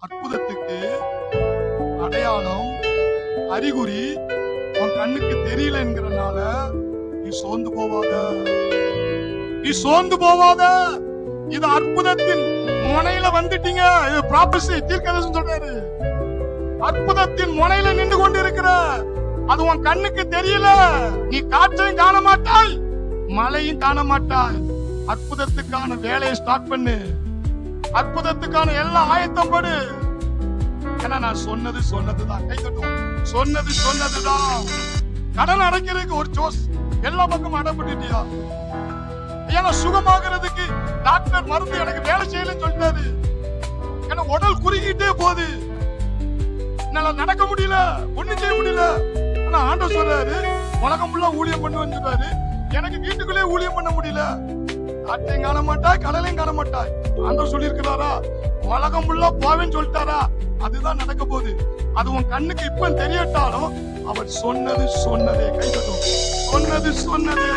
அற்புதத்துக்கு அடையாளம் அறிகுறி உன் கண்ணுக்கு தெரியல என்கிறனால நீ சோர்ந்து போவாத. நீ சோர்ந்து போவாத. இது அற்புதத்தின் முனையில வந்துட்டீங்க. இது ப்ராபசி தீர்க்கதரிசனம் சொல்றாரு. அற்புதத்தின் முனையில நின்று கொண்டு இருக்கிற, அது உன் கண்ணுக்கு தெரியல. நீ காற்றையும் காண மாட்டாய், மழையும் காண மாட்டாய். அற்புதத்துக்கான வேலையை ஸ்டார்ட் பண்ணு. அற்புதத்துக்கான எல்லாம் ஆயத்தம் படு. ஏன்னா நான் சொன்னதுதான். கை தட்டுவோம். சொன்னதுதான். கடன் அடைக்கிறதுக்கு ஒரு ஜோஸ் எல்லா பக்கமும் அடப்பட்டுட்டியா? ஏன்னா சுகமாகிறதுக்கு டாக்டர் மருந்து எனக்கு வேலை செய்யலன்னு சொல்லிட்டாரு. ஏன்னா உடல் குறுகிட்டே போகுது, என்னால நடக்க முடியல, ஒண்ணும் செய்ய முடியல. ஆனா ஆண்டவர் சொல்றாரு, உலகம் ஃபுல்லா ஊழியம் பண்ணி வந்துட்டாரு, எனக்கு வீட்டுக்குள்ளே ஊழியம் பண்ண முடியல. காற்றையும் காண மாட்டாய், கடலையும் காண மாட்டாய். ஆண்டவர் சொல்லி இருக்கிறாரா? உலகம் ஃபுல்லா போவேன்னு சொல்லிட்டாரா? அதுதான் நடக்க போகுது. அது உன் கண்ணுக்கு இப்ப தெரியட்டாலும் அவர் சொன்னதே. கை தட்டும். சொன்னது